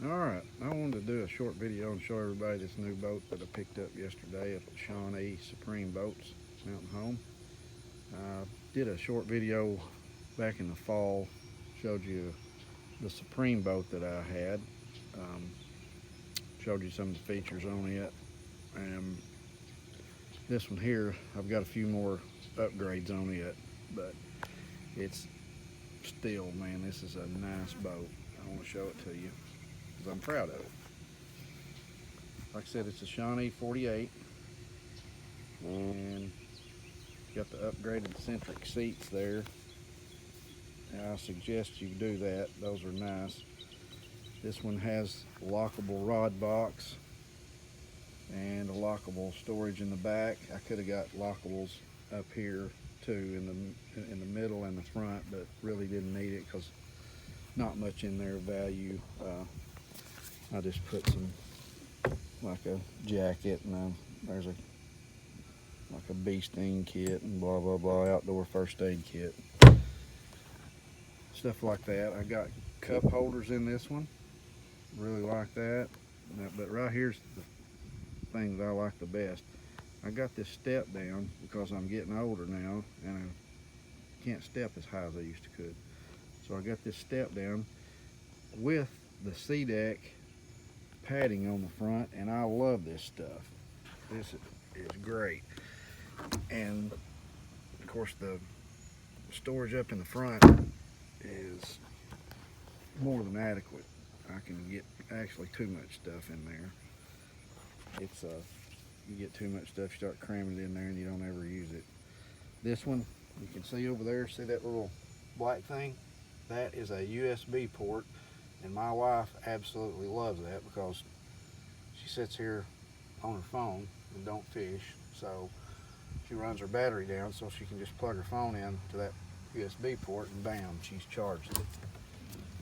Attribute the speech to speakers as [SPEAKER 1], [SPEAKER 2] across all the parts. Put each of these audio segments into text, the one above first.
[SPEAKER 1] Alright, I wanted to do a short video and show everybody this new boat that I picked up yesterday up at Shawnee Supreme Boats, Mountain Home. I did a short video back in the fall, showed you the Supreme boat that I had, um, showed you some of the features on it, and this one here, I've got a few more upgrades on it, but it's still, man, this is a nice boat. I want to show it to you because I'm proud of it. Like I said, it's a Shawnee 48, and got the upgraded centric seats there. And I suggest you do that. Those are nice. This one has a lockable rod box and a lockable storage in the back. I could have got lockables up here too in the middle and the front, but really didn't need it because not much in there of value. I just put some, like a jacket, and there's like a bee sting kit and blah blah blah, outdoor first aid kit, stuff like that. I got cup holders in this one, really like that. But right here's the thing that I like the best. I got this step down because I'm getting older now and I can't step as high as I used to could. So I got this step down with the C-deck padding on the front, and I love this stuff. This is great. And of course the storage up in the front is more than adequate. I can get actually too much stuff in there. It's you get too much stuff, you start cramming it in there and you don't ever use it. This one, you can see over there, see that little black thing? That is a USB port, and my wife absolutely loves that because she sits here on her phone and don't fish, so she runs her battery down so she can just plug her phone in to that USB port and bam, she's charged it.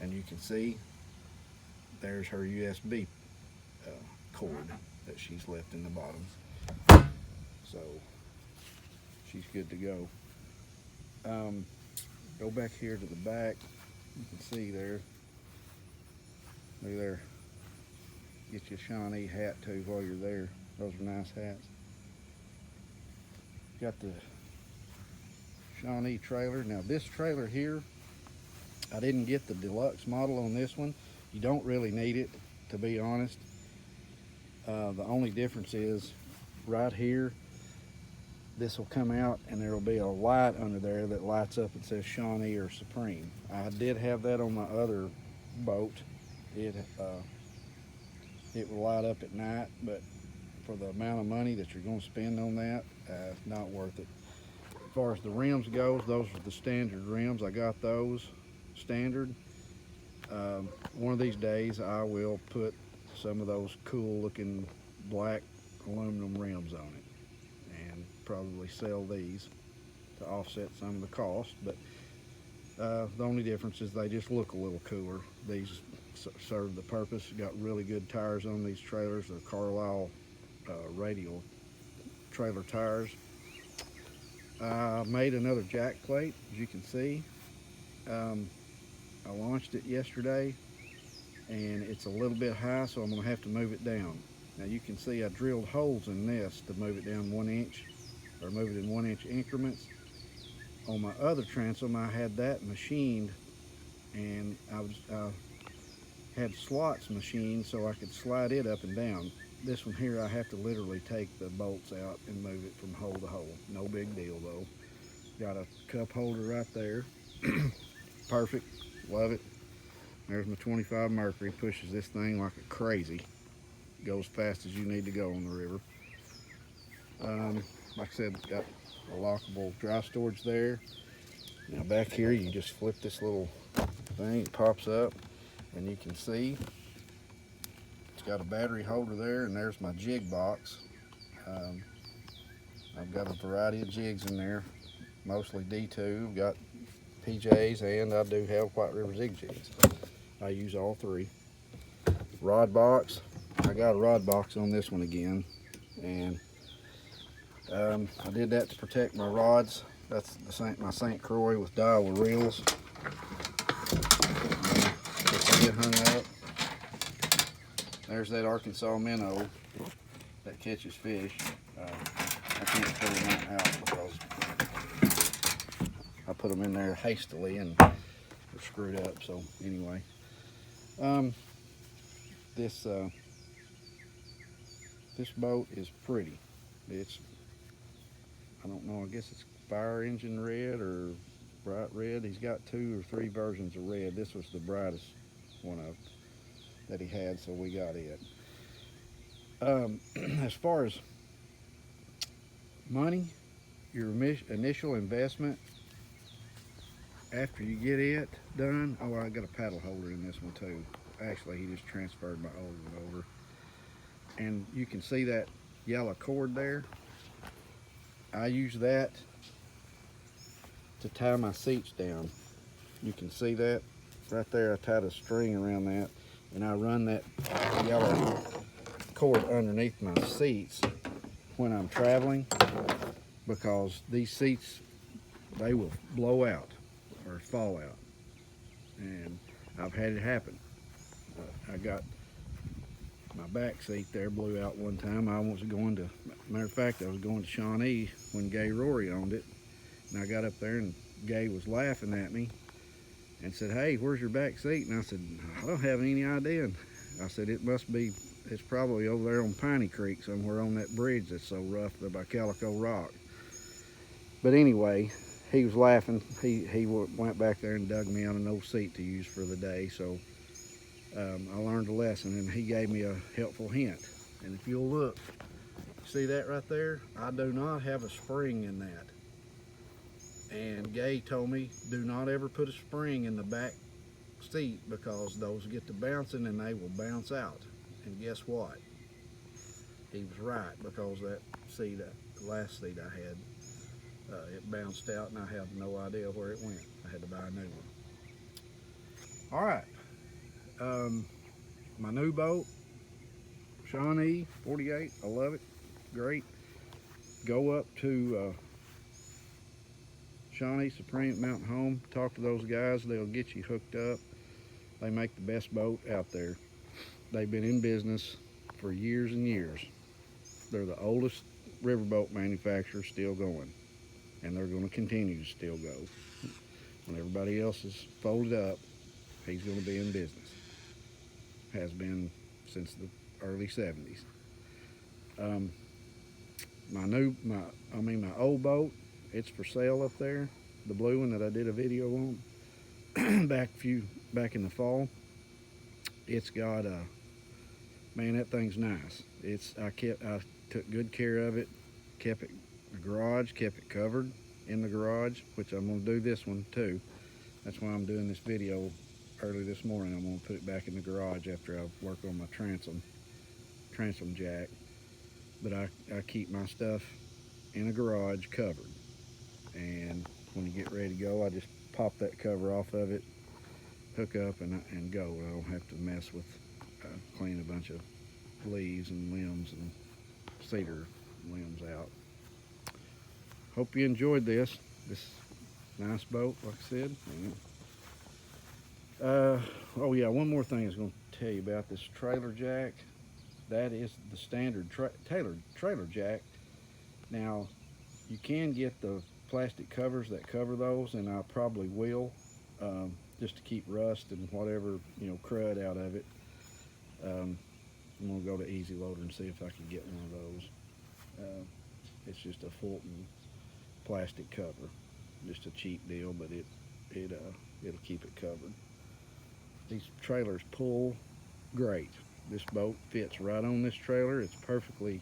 [SPEAKER 1] And you can see there's her USB cord that she's left in the bottom, so she's good to go. Go back here to the back, you can see there, look there, get you a Shawnee hat too while you're there. Those are nice hats. Got the Shawnee trailer. Now this trailer here, I didn't get the deluxe model on this one. You don't really need it, to be honest. The only difference is right here, this will come out and there will be a light under there that lights up and says Shawnee or Supreme. I did have that on my other boat. It will light up at night, but for the amount of money that you're going to spend on that, it's not worth it. As far as the rims goes, those are the standard rims. I got those standard. One of these days I will put some of those cool looking black aluminum rims on it and probably sell these to offset some of the cost, but the only difference is they just look a little cooler. These serve the purpose. Got really good tires on these trailers. They're Carlisle radial trailer tires. I made another jack plate, as you can see. I launched it yesterday and it's a little bit high, so I'm going to have to move it down. Now you can see I drilled holes in this to move it down 1 inch, or move it in 1 inch increments. On my other transom I had that machined, and I had slots machined so I could slide it up and down. This one here I have to literally take the bolts out and move it from hole to hole. No big deal though. Got a cup holder right there. Perfect, love it. There's my 25 Mercury, pushes this thing like a crazy. Goes fast as you need to go on the river. Like I said, got a lockable dry storage there. Now back here you just flip this little thing, it pops up, and you can see it's got a battery holder there, and there's my jig box. I've got a variety of jigs in there, mostly D2, got PJs, and I do have White River Zig jigs. I use all three. Rod box, I got a rod box on this one again, and I did that to protect my rods. That's my St. Croix with Daiwa reels. Get hung up. There's that Arkansas minnow that catches fish. I can't pull them out because I put them in there hastily and they're screwed up. So anyway, this boat is pretty. It's, I don't know, I guess it's fire engine red or bright red. He's got 2 or 3 versions of red. This was the brightest one of that he had, so we got it. As far as money, your initial investment after you get it done. Oh, I got a paddle holder in this one too. Actually, he just transferred my old one over. And you can see that yellow cord there. I use that to tie my seats down. You can see that right there. I tied a string around that, and I run that yellow cord underneath my seats when I'm traveling, because these seats, they will blow out or fall out, and I've had it happen. I got my back seat there blew out one time. I was going to, matter of fact, I was going to Shawnee when Gay Rory owned it, and I got up there and Gay was laughing at me and said, "Hey, where's your back seat?" And I said, "I don't have any idea." And I said, it's probably over there on Piney Creek somewhere on that bridge that's so rough there by Calico Rock. But anyway, he was laughing. He went back there and dug me out an old seat to use for the day. So I learned a lesson, and he gave me a helpful hint. And if you'll look, see that right there? I do not have a spring in that. And Gay told me, do not ever put a spring in the back seat, because those get to bouncing and they will bounce out. And guess what? He was right, because that seat, the last seat I had, it bounced out and I have no idea where it went. I had to buy a new one. All right. My new boat, Shawnee 48, I love it, great. Go up to Shawnee Supreme Mountain Home, talk to those guys, they'll get you hooked up. They make the best boat out there. They've been in business for years and years. They're the oldest riverboat manufacturer still going, and they're going to continue to still go. When everybody else is folded up, he's going to be in business. Has been since the early 70s. My old boat, it's for sale up there. The blue one that I did a video on back in the fall. It's got man, that thing's nice. I took good care of it, kept it in the garage, kept it covered in the garage, which I'm gonna do this one too. That's why I'm doing this video early this morning. I'm gonna put it back in the garage after I work on my transom jack. But I keep my stuff in a garage covered, and when you get ready to go, I just pop that cover off of it, hook up, and go. I don't have to mess with clean a bunch of leaves and limbs and cedar limbs out. Hope you enjoyed this nice boat, like I said. Oh yeah, one more thing I was going to tell you about this trailer jack. That is the standard trailer jack. Now, you can get the plastic covers that cover those, and I probably will, just to keep rust and whatever, crud out of it. I'm gonna go to Easy Loader and see if I can get one of those. It's just a Fulton plastic cover, just a cheap deal, but it'll keep it covered. These trailers pull great. This boat fits right on this trailer. It's perfectly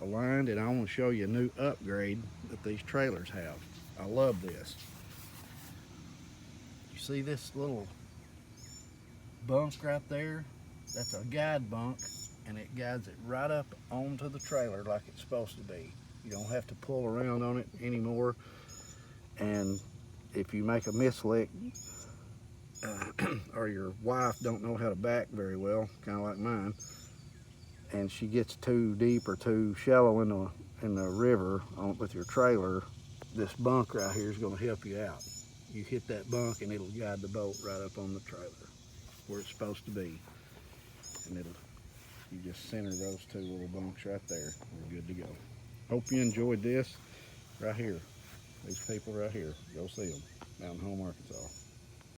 [SPEAKER 1] aligned, and I want to show you a new upgrade that these trailers have. I love this. You see this little bunk right there? That's a guide bunk, and it guides it right up onto the trailer like it's supposed to be. You don't have to pull around on it anymore. And if you make a mislick, or your wife don't know how to back very well, kind of like mine, and she gets too deep or too shallow in the river with your trailer, this bunk right here is going to help you out. You hit that bunk and it'll guide the boat right up on the trailer where it's supposed to be, and it'll You just center those two little bunks right there. We're good to go. Hope you enjoyed this right here. These people right here. Go see them down in Home, Arkansas.